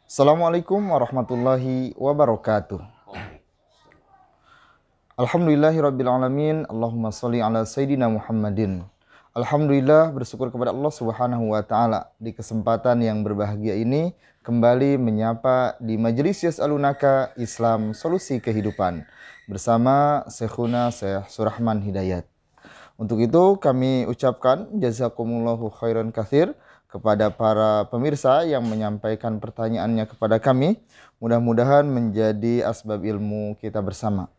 Assalamualaikum warahmatullahi wabarakatuh. Alhamdulillahirrabbilalamin. Allahumma sholli ala Sayyidina Muhammadin. Alhamdulillah, bersyukur kepada Allah Subhanahu wa Ta'ala di kesempatan yang berbahagia ini kembali menyapa di Majelis Yas'alunaka Islam Solusi Kehidupan bersama Syekhuna Syekh Surahman Hidayat. Untuk itu kami ucapkan jazakumullahu khairan katsir kepada para pemirsa yang menyampaikan pertanyaannya kepada kami. Mudah-mudahan menjadi asbab ilmu kita bersama.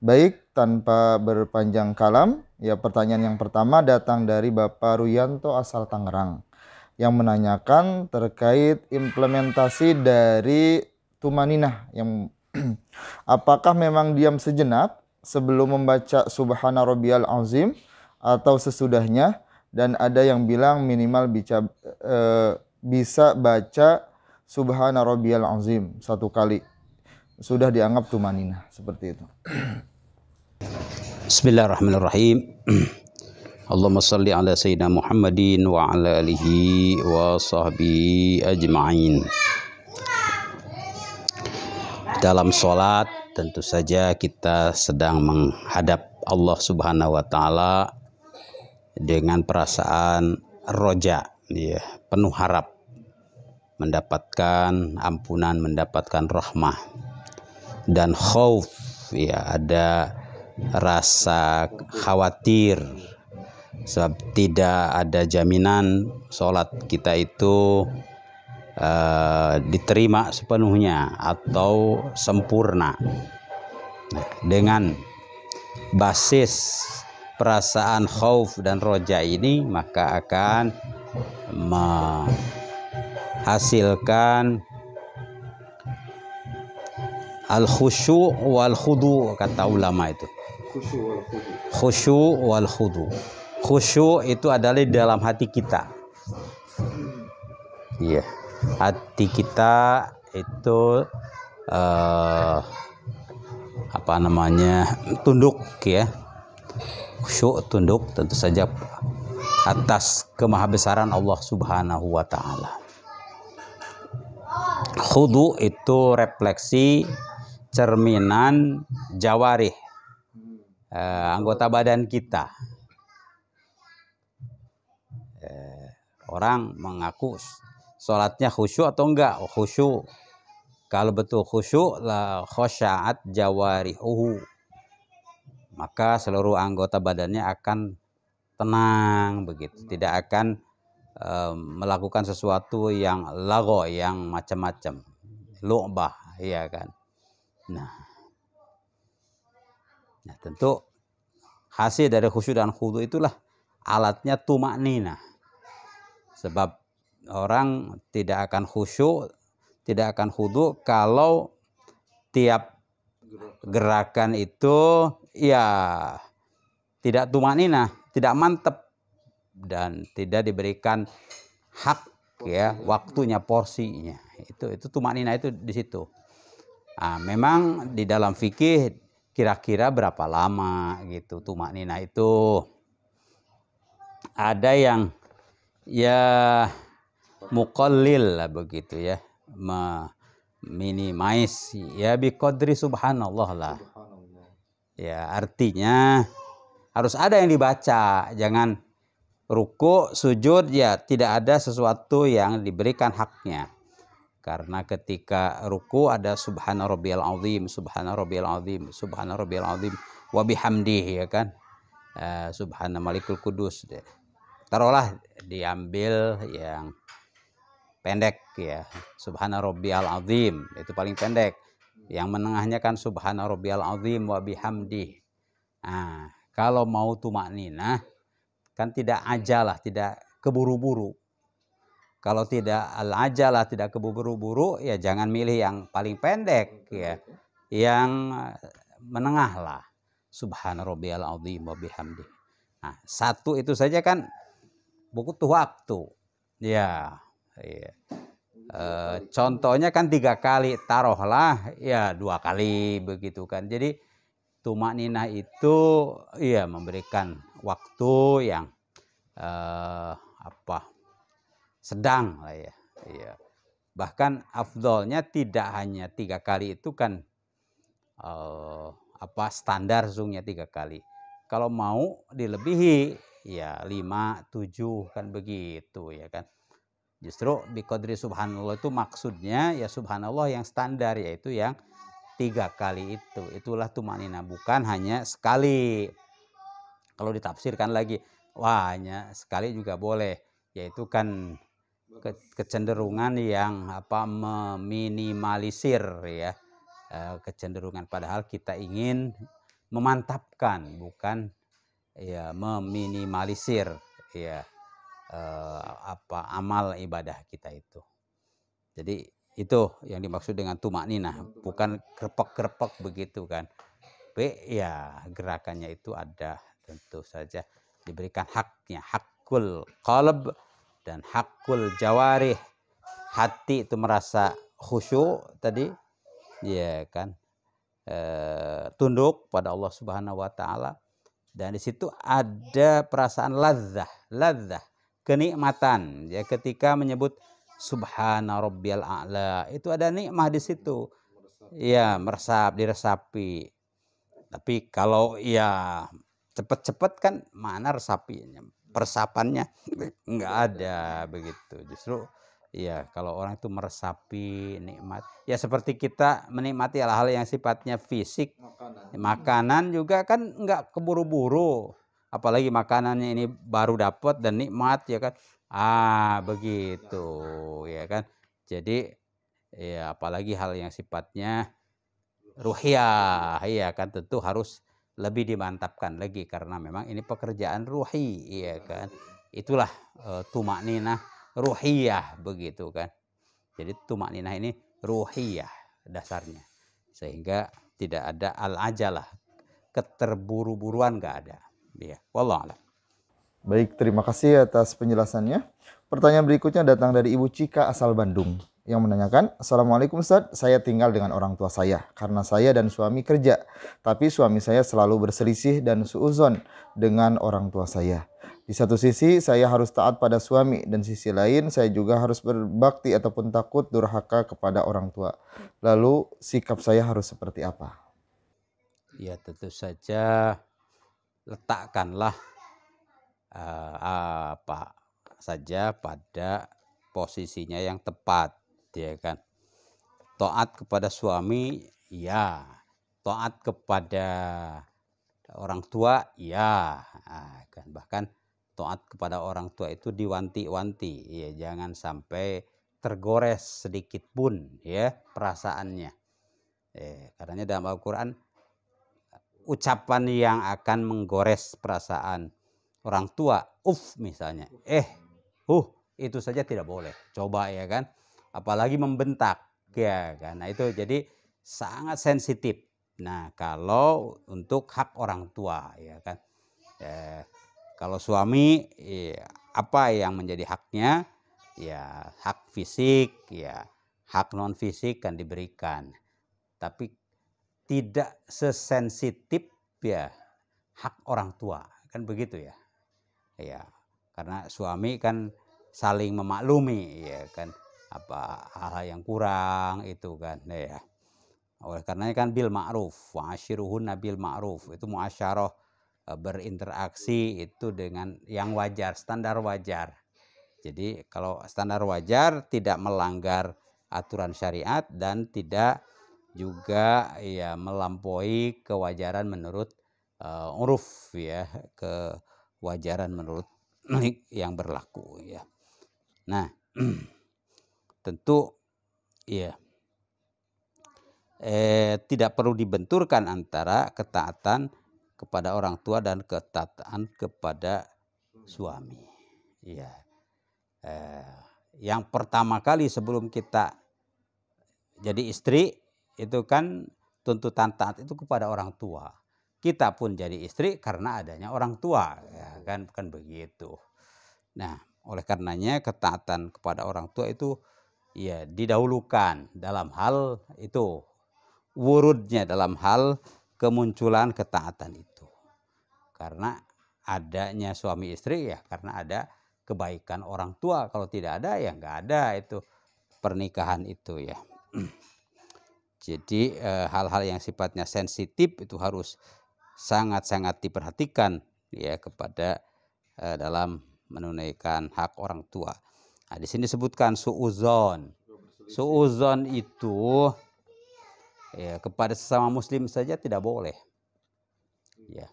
Baik, tanpa berpanjang kalam, pertanyaan yang pertama datang dari Bapak Ruyanto asal Tangerang yang menanyakan terkait implementasi dari tumaninah yang apakah memang diam sejenak sebelum membaca Subhana Rabbiyal Azim atau sesudahnya, dan ada yang bilang minimal bisa baca Subhana Rabbiyal Azim satu kali sudah dianggap tumaninah, seperti itu. Bismillahirrahmanirrahim. Allahumma salli ala Sayyidina Muhammadin wa ala alihi wa sahbihi ajma'in. Dalam sholat tentu saja kita sedang menghadap Allah Subhanahu wa Ta'ala dengan perasaan roja, penuh harap mendapatkan ampunan, mendapatkan rahmah, dan khauf, ada rasa khawatir sebab tidak ada jaminan sholat kita itu diterima sepenuhnya atau sempurna. Dengan basis perasaan khauf dan roja ini, maka akan menghasilkan al-khusyu' wal khudu', kata ulama itu. Khusyu' wal khudu'. Khusyu' itu adalah di dalam hati kita. Hati kita itu tunduk, Khusyu', tunduk tentu saja atas kemahabesaran Allah Subhanahu wa Ta'ala. Khudu' itu refleksi, cerminan jawarih, anggota badan kita. Orang mengaku sholatnya khusyuk atau enggak? Khusyuk. Kalau betul khusyuk, la khosya'at jawarihuhu, maka seluruh anggota badannya akan tenang begitu, tidak akan melakukan sesuatu yang lago, yang macam-macam, lu'bah, kan. Nah, tentu hasil dari khusyuk dan khudu itulah alatnya tumakninah. Sebab orang tidak akan khusyuk, tidak akan khudu kalau tiap gerakan itu tidak tumakninah, tidak mantap, dan tidak diberikan hak, waktunya, porsinya. Itu tumakninah itu di situ. Memang di dalam fikih kira-kira berapa lama gitu tumakninah itu. Ada yang muqallil lah begitu, minimize, biqadri subhanallah lah. Artinya harus ada yang dibaca, jangan ruku, sujud, tidak ada sesuatu yang diberikan haknya. Karena ketika ruku ada subhana rabbiyal azim, subhana rabbiyal azim, subhana rabbiyal azim wa bihamdihi, kan. Subhana malikul kudus. Taruhlah diambil yang pendek, subhana rabbiyal azim, itu paling pendek. Yang menengahnya kan subhana rabbiyal azim wa bihamdihi. Kalau mau tumakninah kan tidak ajalah, tidak keburu-buru. Kalau tidak al-ajalah, tidak keburu-buru, jangan milih yang paling pendek, yang menengah lah. Subhana rabbiyal azim wa bihamdihi. Satu itu saja kan butuh waktu. Contohnya kan 3 kali, taruhlah 2 kali begitu kan. Jadi tumakninah itu memberikan waktu yang sedang lah, Bahkan afdolnya tidak hanya 3 kali itu kan standar sesungguhnya 3 kali. Kalau mau dilebihi ya 5, 7 kan begitu ya kan. Justru biqadri subhanallah itu maksudnya ya subhanallah yang standar, yaitu yang 3 kali itu. Itulah tumanina, bukan hanya sekali. Kalau ditafsirkan lagi, wah hanya sekali juga boleh, yaitu kan kecenderungan yang meminimalisir ya, kecenderungan, padahal kita ingin memantapkan, bukan ya meminimalisir ya amal ibadah kita itu. Jadi itu yang dimaksud dengan tumakninah, bukan krepek-krepek begitu kan. Ya gerakannya itu ada, tentu saja diberikan haknya, hakul qalb dan hakul jawarih. Hati itu merasa khusyuk tadi, ya kan, tunduk pada Allah Subhanahu wa taala, dan di situ ada perasaan ladzah, kenikmatan ya, ketika menyebut subhana rabbiyal a'la, itu ada nikmah di situ. Ya, diresapi. Tapi kalau ya cepet-cepet kan mana resapinya, persapannya nggak ada begitu. Justru ya kalau orang itu meresapi nikmat, ya seperti kita menikmati hal-hal yang sifatnya fisik, makanan juga kan nggak keburu-buru, apalagi makanannya ini baru dapat dan nikmat ya kan, begitu ya kan. Jadi ya apalagi hal yang sifatnya ruhiyah ya kan, tentu harus lebih dimantapkan lagi karena memang ini pekerjaan ruhi ya kan. Itulah tumakninah ruhiyah begitu kan. Jadi tumakninah ini ruhiyah dasarnya, sehingga tidak ada al-ajalah, keterburu-buruan nggak ada. Ya, wallahu a'lam. Baik, terima kasih atas penjelasannya. Pertanyaan berikutnya datang dari Ibu Cika asal Bandung yang menanyakan, Assalamualaikum Ustaz, saya tinggal dengan orang tua saya karena saya dan suami kerja, tapi suami saya selalu berselisih dan suuzon dengan orang tua saya. Di satu sisi saya harus taat pada suami, dan sisi lain saya juga harus berbakti ataupun takut durhaka kepada orang tua. Lalu sikap saya harus seperti apa? Ya tentu saja letakkanlah apa saja pada posisinya yang tepat ya kan. Taat kepada suami ya, taat kepada orang tua ya, kan bahkan taat kepada orang tua itu diwanti-wanti ya, jangan sampai tergores sedikit pun ya perasaannya. Karena dalam Al-Quran ucapan yang akan menggores perasaan orang tua, misalnya, itu saja tidak boleh. Coba ya kan, apalagi membentak ya kan. Nah itu jadi sangat sensitif. Nah kalau untuk hak orang tua ya kan, kalau suami apa yang menjadi haknya, ya hak fisik ya, hak non fisik kan diberikan, tapi tidak sesensitif ya hak orang tua kan begitu ya. Ya, karena suami kan saling memaklumi ya kan, apa hal-hal yang kurang itu kan ya. Oleh karenanya kan bil ma'ruf wa asyiruhunna bil ma'ruf, itu muasyarah, berinteraksi itu dengan yang wajar, standar wajar. Jadi kalau standar wajar tidak melanggar aturan syariat dan tidak juga ya melampaui kewajaran menurut uruf ya, kewajaran menurut yang berlaku ya. Nah, tentu ya tidak perlu dibenturkan antara ketaatan kepada orang tua dan ketaatan kepada suami. Ya. Yang pertama kali sebelum kita jadi istri itu kan tuntutan taat itu kepada orang tua. Kita pun jadi istri karena adanya orang tua, ya kan begitu. Nah, oleh karenanya ketaatan kepada orang tua itu ya didahulukan dalam hal itu, wurudnya dalam hal kemunculan ketaatan itu. Karena adanya suami istri ya karena ada kebaikan orang tua, kalau tidak ada ya nggak ada itu pernikahan itu ya. Jadi hal-hal yang sifatnya sensitif itu harus sangat-sangat diperhatikan ya kepada dalam menunaikan hak orang tua. Nah, di sini disebutkan suuzon. Suuzon itu ya kepada sesama muslim saja tidak boleh. Ya.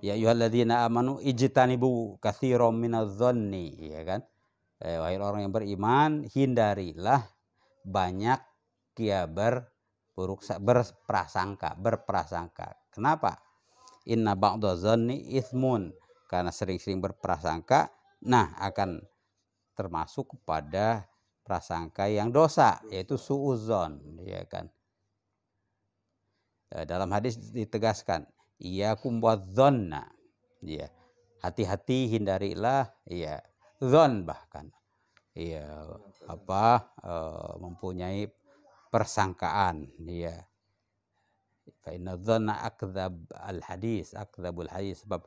Ya ayyuhalladzina amanu ijtanibu katsiran minadh-dhanni, ya kan? Wahai orang yang beriman, hindarilah banyak dia berprasangka. Kenapa? Inna ba'dadh-dhanni itsmun. Karena sering-sering berprasangka, nah akan termasuk kepada prasangka yang dosa, yaitu suudzon, ya kan? Dalam hadis ditegaskan, iyyakum wadh-dhanna. Ya. Hati-hati, hindarilah ya dzon bahkan. Ya, mempunyai persangkaan, ya. Fa inna dzanna akdzabul hadis, sebab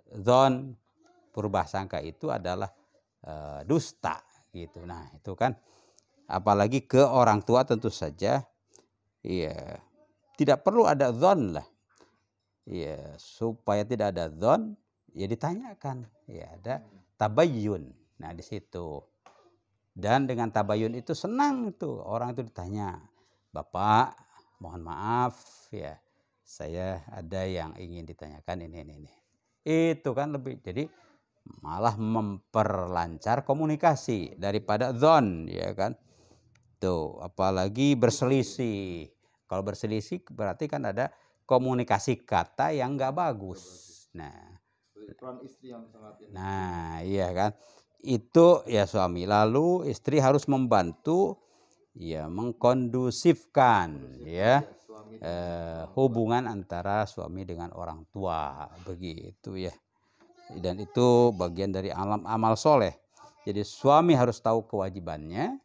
dzon prasangka itu adalah dusta gitu. Nah, itu kan apalagi ke orang tua tentu saja ya tidak perlu ada dzon lah. Ya, supaya tidak ada dzon ya ditanyakan, ya ada tabayyun. Nah, di situ. Dan dengan tabayun itu senang tuh orang itu ditanya, Bapak mohon maaf ya, saya ada yang ingin ditanyakan ini. Itu kan lebih, jadi malah memperlancar komunikasi daripada dzon, ya kan. Tuh, apalagi berselisih. Kalau berselisih berarti kan ada komunikasi kata yang nggak bagus. Nah, iya kan. Itu ya suami, lalu istri harus membantu ya mengkondusifkan ya hubungan antara suami dengan orang tua, begitu ya. Dan itu bagian dari amal soleh. Jadi suami harus tahu kewajibannya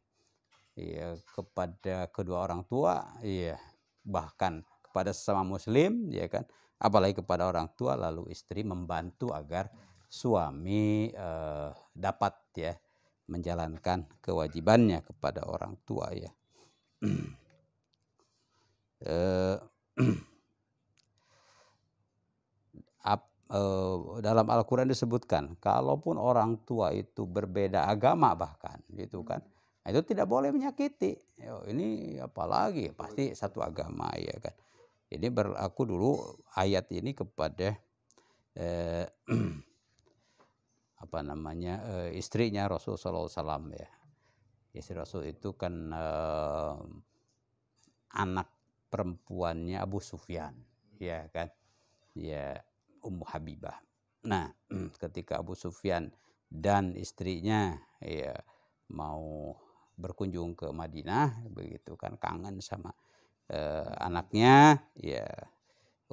ya kepada kedua orang tua, ya bahkan kepada sesama muslim, ya kan, apalagi kepada orang tua. Lalu istri membantu agar suami dapat ya menjalankan kewajibannya kepada orang tua ya. Dalam Al-Quran disebutkan, kalaupun orang tua itu berbeda agama bahkan, gitu kan, itu tidak boleh menyakiti. Ini apalagi pasti satu agama, ya kan. Ini berlaku dulu ayat ini kepada istrinya Rasulullah SAW ya. Istri Rasul itu kan anak perempuannya Abu Sufyan, ya kan, ya Ummu Habibah. Nah, ketika Abu Sufyan dan istrinya ya mau berkunjung ke Madinah, begitu kan, kangen sama anaknya, ya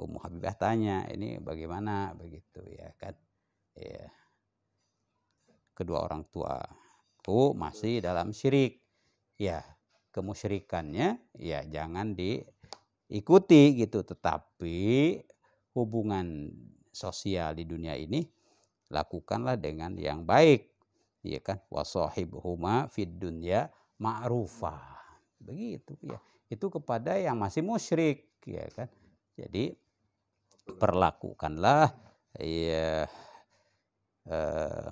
Ummu Habibah tanya, ini bagaimana, begitu ya kan. Ya, kedua orang tuaku masih dalam syirik, ya kemusyrikannya ya jangan diikuti gitu, tetapi hubungan sosial di dunia ini lakukanlah dengan yang baik, ya kan, wasahibhuma fid dunya ma'rufah, begitu ya. Itu kepada yang masih musyrik, ya kan. Jadi perlakukanlah ya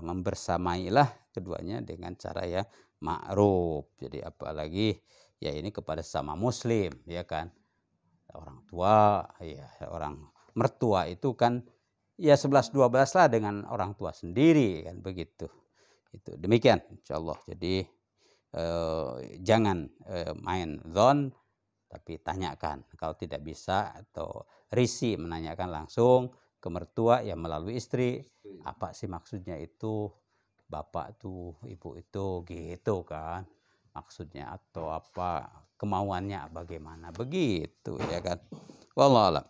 membersamailah keduanya dengan cara yang ma'ruf. Jadi apalagi ya ini kepada sama muslim, ya kan. Orang tua, ya orang mertua itu kan ya 11-12 lah dengan orang tua sendiri, kan begitu. Itu demikian insyaallah. Jadi jangan main dzon, tapi tanyakan. Kalau tidak bisa atau risih menanyakan langsung ke mertua ya melalui istri, apa sih maksudnya itu, bapak tuh, ibu itu, gitu kan maksudnya, atau apa kemauannya bagaimana, begitu ya kan. Wallahu a'lam.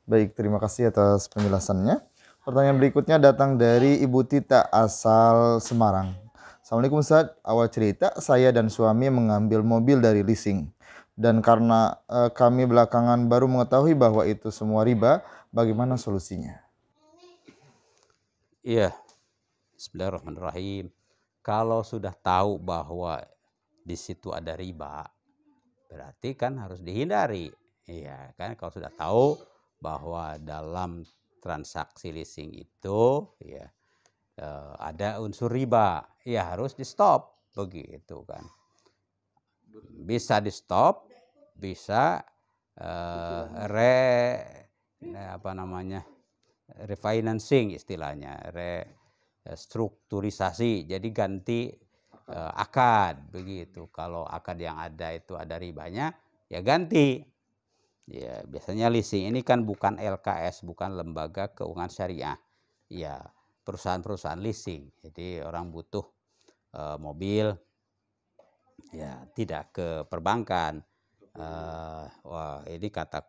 Baik, terima kasih atas penjelasannya. Pertanyaan berikutnya datang dari Ibu Tita asal Semarang. Assalamualaikum Ustaz, awal cerita saya dan suami mengambil mobil dari leasing. Dan karena kami belakangan baru mengetahui bahwa itu semua riba, bagaimana solusinya? Iya, bismillahirrahmanirrahim. Kalau sudah tahu bahwa di situ ada riba, berarti kan harus dihindari. Iya kan, kalau sudah tahu bahwa dalam transaksi leasing itu ya ada unsur riba, ya harus di stop begitu kan. Bisa di stop, bisa refinancing istilahnya, restrukturisasi, jadi ganti akad begitu. Kalau akad yang ada itu ada ribanya, ya ganti. Ya, biasanya leasing ini kan bukan LKS, bukan lembaga keuangan syariah. Ya, perusahaan-perusahaan leasing. Jadi orang butuh mobil, ya tidak ke perbankan. Wah, ini kata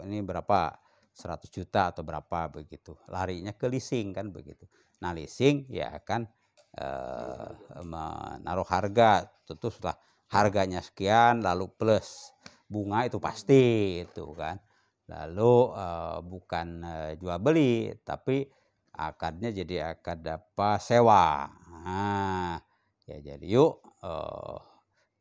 ini berapa? 100 juta atau berapa begitu. Larinya ke leasing kan begitu. Nah, leasing ya akan menaruh harga, tentu setelah harganya sekian lalu plus bunga itu pasti itu kan. Lalu bukan jual beli, tapi akadnya jadi akad apa, sewa. Nah, ya jadi yuk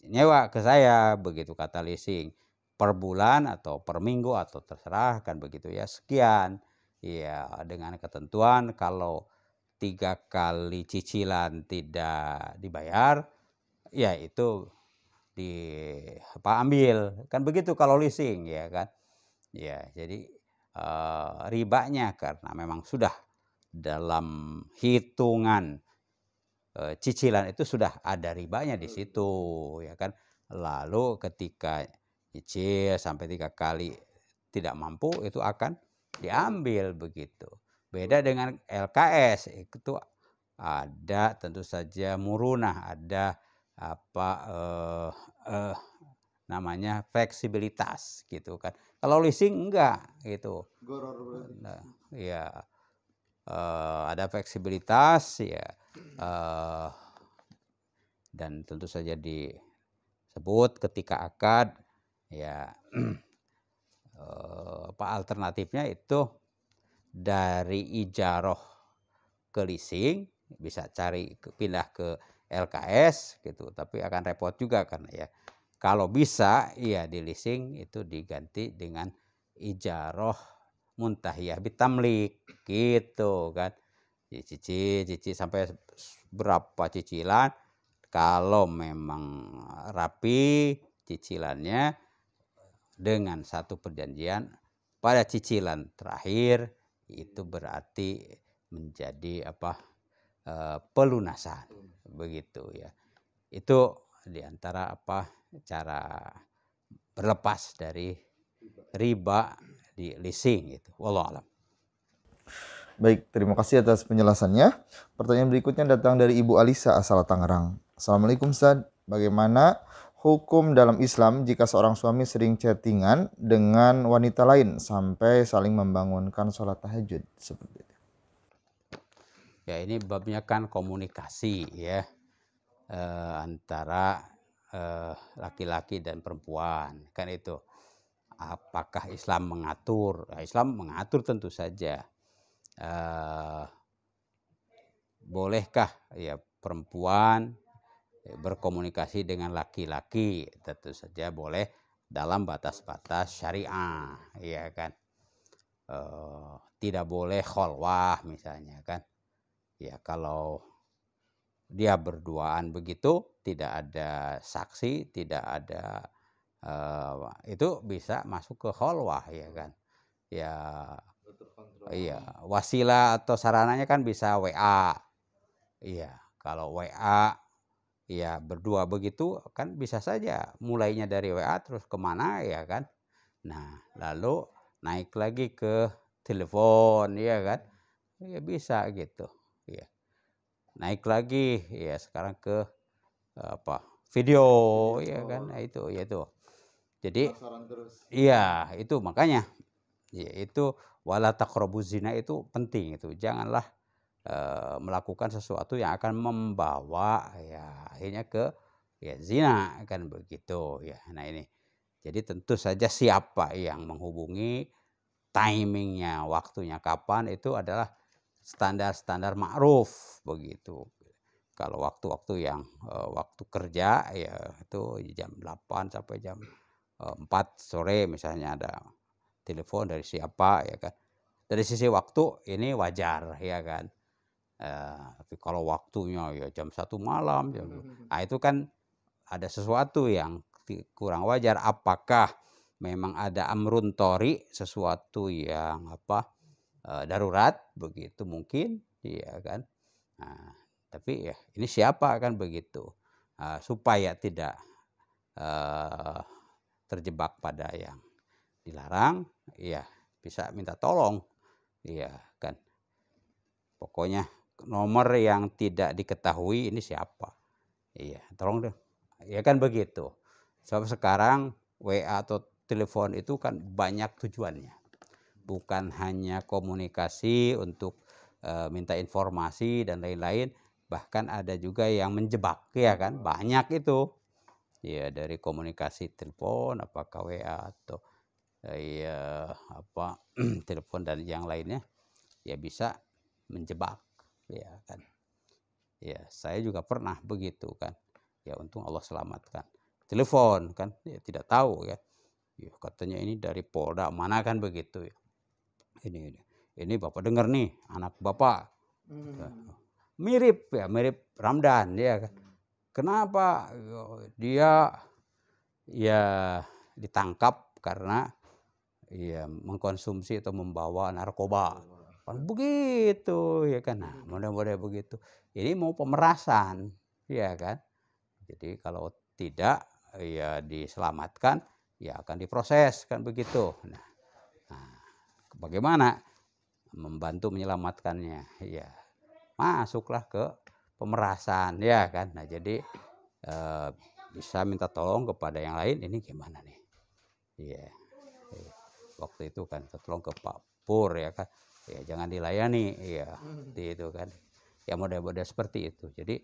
nyewa ke saya begitu, kata leasing, per bulan atau per minggu atau terserah kan begitu ya, sekian. Ya dengan ketentuan kalau 3 kali cicilan tidak dibayar, ya itu ambil kan begitu kalau leasing ya kan. Ya jadi ribanya karena memang sudah dalam hitungan cicilan itu sudah ada ribanya di situ ya kan. Lalu ketika cicil sampai 3 kali tidak mampu, itu akan diambil begitu. Beda dengan LKS, itu ada tentu saja murunah, ada apa namanya fleksibilitas gitu kan. Kalau leasing enggak gitu. Nah, ya ada fleksibilitas ya, dan tentu saja disebut ketika akad ya apa alternatifnya itu dari ijaroh ke leasing, bisa cari pindah ke LKS gitu, tapi akan repot juga karena ya kalau bisa ya di leasing itu diganti dengan ijaroh muntahiyah bitamlik gitu kan. Cicil sampai berapa cicilan, kalau memang rapi cicilannya dengan satu perjanjian pada cicilan terakhir, itu berarti menjadi apa, pelunasan begitu ya. Itu diantara apa cara berlepas dari riba di leasing itu. Wallahu a'lam. Baik, terima kasih atas penjelasannya. Pertanyaan berikutnya datang dari Ibu Alisa asal Tangerang. Assalamualaikum Ustaz, bagaimana hukum dalam Islam jika seorang suami sering chattingan dengan wanita lain sampai saling membangunkan sholat tahajud seperti itu? Ya ini babnya kan komunikasi ya, antara laki-laki dan perempuan kan itu. Apakah Islam mengatur? Islam mengatur tentu saja. Bolehkah ya perempuan berkomunikasi dengan laki-laki? Tentu saja boleh dalam batas-batas syariah, ya kan. Tidak boleh kholwah misalnya kan. Ya kalau dia berduaan begitu, tidak ada saksi, tidak ada itu bisa masuk ke kholwah ya kan. Ya iya, wasilah atau sarananya kan bisa WA. Iya, kalau WA ya berdua begitu kan bisa saja mulainya dari WA terus kemana ya kan. Nah lalu naik lagi ke telepon ya kan. Ya bisa gitu. Ya. Naik lagi ya sekarang ke apa video ya kan. Nah, itu ya itu. Jadi iya itu makanya ya itu wala taqrabuz zina itu penting itu. Janganlah melakukan sesuatu yang akan membawa ya akhirnya ke ya zina kan begitu ya. Nah ini jadi tentu saja siapa yang menghubungi, timingnya, waktunya kapan, itu adalah standar-standar ma'ruf begitu. Kalau waktu-waktu yang waktu kerja ya itu jam 8 sampai jam 4 sore misalnya ada telepon dari siapa ya kan. Dari sisi waktu ini wajar ya kan. Tapi kalau waktunya ya jam 1 malam, itu kan ada sesuatu yang kurang wajar. Apakah memang ada amrun tori, sesuatu yang darurat begitu mungkin, iya kan. Nah, tapi ya ini siapa kan begitu. Supaya tidak terjebak pada yang dilarang, ya bisa minta tolong, iya kan. Pokoknya nomor yang tidak diketahui ini siapa, iya tolong deh, ya kan begitu. Sebab sekarang WA atau telepon itu kan banyak tujuannya, bukan hanya komunikasi untuk minta informasi dan lain-lain, bahkan ada juga yang menjebak ya kan, banyak itu ya, dari komunikasi telepon apakah WA atau telepon dan yang lainnya ya bisa menjebak ya kan. Ya saya juga pernah begitu kan, ya untung Allah selamatkan. Telepon kan ya, tidak tahu ya, katanya ini dari Polda mana kan begitu ya. Ini Bapak dengar nih, anak Bapak mirip Ramdan ya kan. Kenapa dia ya ditangkap karena ya mengkonsumsi atau membawa narkoba kan begitu ya kan. Nah mudah-mudahan begitu, ini mau pemerasan ya kan. Jadi kalau tidak ya diselamatkan ya akan diproses kan begitu. Nah bagaimana membantu menyelamatkannya, ya masuklah ke pemerasan ya kan. Nah jadi bisa minta tolong kepada yang lain, ini gimana nih, iya waktu itu kan tolong ke Pak Pur ya kan, ya jangan dilayani ya itu kan, ya mudah-mudahan seperti itu. Jadi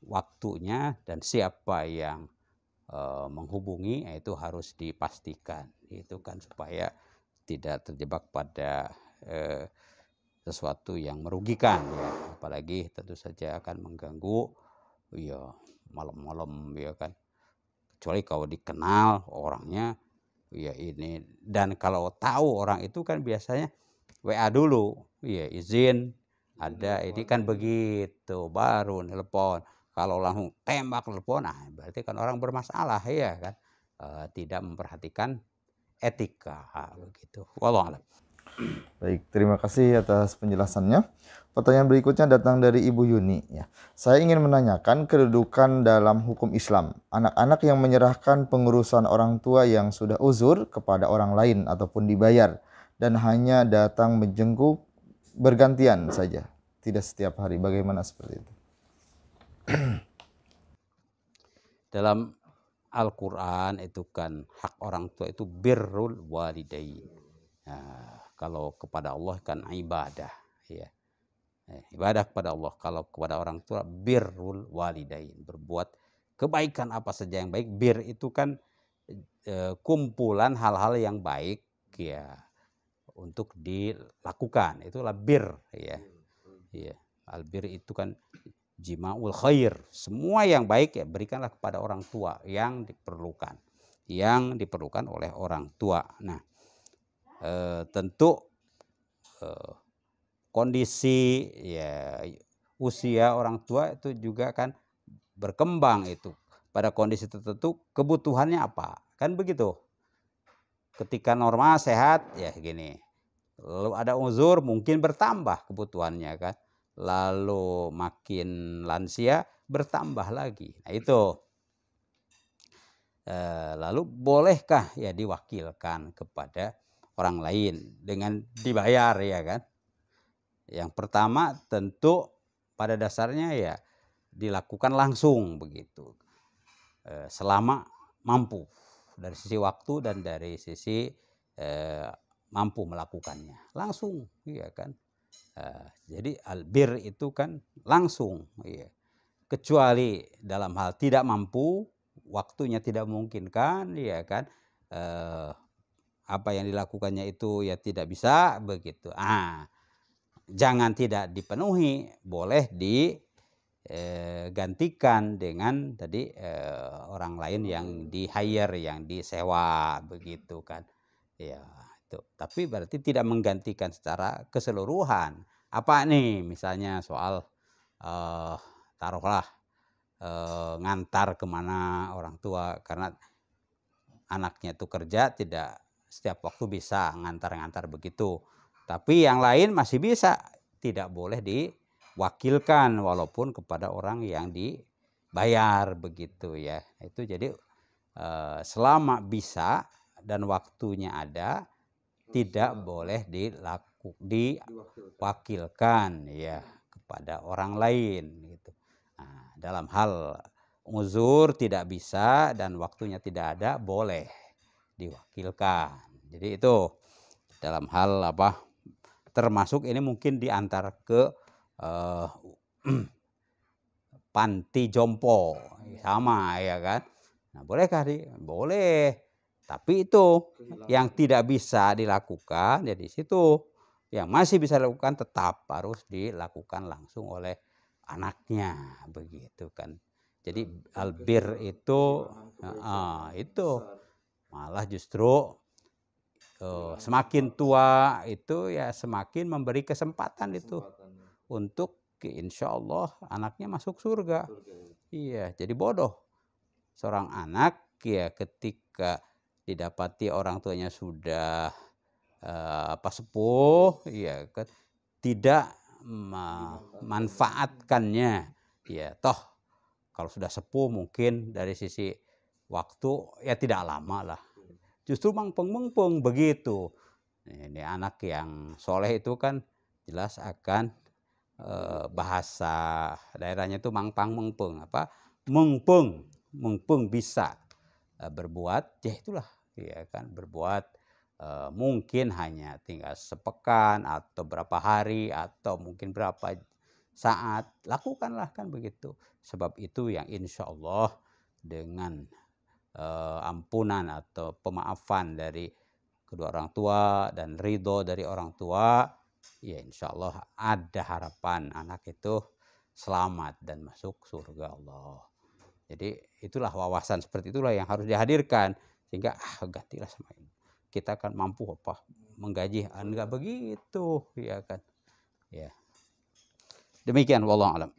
waktunya dan siapa yang menghubungi itu harus dipastikan itu kan, supaya tidak terjebak pada sesuatu yang merugikan ya, apalagi tentu saja akan mengganggu ya malam-malam ya kan, kecuali kalau dikenal orangnya ya ini. Dan kalau tahu orang itu kan biasanya WA dulu ya, izin ada ini kan begitu baru nelpon. Kalau langsung tembak telepon, berarti kan orang bermasalah ya kan, tidak memperhatikan etika begitu. Wallahu a'lam. Baik, terima kasih atas penjelasannya. Pertanyaan berikutnya datang dari Ibu Yuni. Ya. Saya ingin menanyakan kedudukan dalam hukum Islam. Anak-anak yang menyerahkan pengurusan orang tua yang sudah uzur kepada orang lain ataupun dibayar dan hanya datang menjenguk bergantian saja, tidak setiap hari. Bagaimana seperti itu? Dalam Al-Quran itu kan hak orang tua itu birrul walidain. Nah, kalau kepada Allah kan ibadah ya. Ibadah kepada Allah. Kalau kepada orang tua birrul walidain, berbuat kebaikan apa saja yang baik. Bir itu kan kumpulan hal-hal yang baik ya untuk dilakukan, itulah bir ya. Ya, albir itu kan jima'ul khair, semua yang baik ya berikanlah kepada orang tua yang diperlukan oleh orang tua. Nah tentu kondisi ya usia orang tua itu juga kan berkembang, itu pada kondisi tertentu kebutuhannya apa kan begitu. Ketika normal sehat ya gini, lalu ada uzur mungkin bertambah kebutuhannya kan, lalu makin lansia bertambah lagi. Nah itu lalu bolehkah ya diwakilkan kepada orang lain dengan dibayar ya kan. Yang pertama tentu pada dasarnya ya dilakukan langsung begitu, selama mampu dari sisi waktu dan dari sisi mampu melakukannya langsung ya kan. Jadi albir itu kan langsung ya. Kecuali dalam hal tidak mampu, waktunya tidak memungkinkan ya kan, apa yang dilakukannya itu ya tidak bisa begitu. jangan tidak dipenuhi, boleh digantikan dengan tadi orang lain yang di hire, yang disewa begitu kan. Ya, itu. Tapi berarti tidak menggantikan secara keseluruhan. Apa nih misalnya soal taruhlah ngantar kemana orang tua, karena anaknya itu kerja, tidak setiap waktu bisa ngantar-ngantar begitu. Tapi yang lain masih bisa, tidak boleh diwakilkan walaupun kepada orang yang dibayar begitu ya. Itu jadi selama bisa dan waktunya ada, tidak boleh diwakilkan ya kepada orang lain gitu. Nah, dalam hal uzur tidak bisa dan waktunya tidak ada, boleh diwakilkan. Jadi itu dalam hal apa, termasuk ini mungkin diantar ke panti jompo sama ya kan. Nah, bolehkah boleh, tapi itu yang tidak bisa dilakukan ya di situ. Yang masih bisa dilakukan tetap harus dilakukan langsung oleh anaknya begitu kan. Jadi albir itu malah justru semakin tua itu ya semakin memberi kesempatan itu untuk insya Allah anaknya masuk surga. Iya, jadi bodoh seorang anak ya ketika didapati orang tuanya sudah sepuh, ya kan, tidak memanfaatkannya. Ya toh kalau sudah sepuh mungkin dari sisi waktu ya tidak lama lah. Justru mengpeng-mengpeng begitu. Ini anak yang soleh itu kan jelas akan bahasa daerahnya itu mangpang mengpeng, mengpeng bisa berbuat, ya itulah ya kan, berbuat mungkin hanya tinggal sepekan atau berapa hari atau mungkin berapa saat, lakukanlah kan begitu. Sebab itu yang insya Allah dengan ampunan atau pemaafan dari kedua orang tua dan ridho dari orang tua, ya insya Allah ada harapan anak itu selamat dan masuk surga Allah. Jadi itulah wawasan seperti itulah yang harus dihadirkan, sehingga gantilah sama ini. Kita kan mampu apa menggaji, enggak begitu ya kan. Ya. Demikian wallahu alam.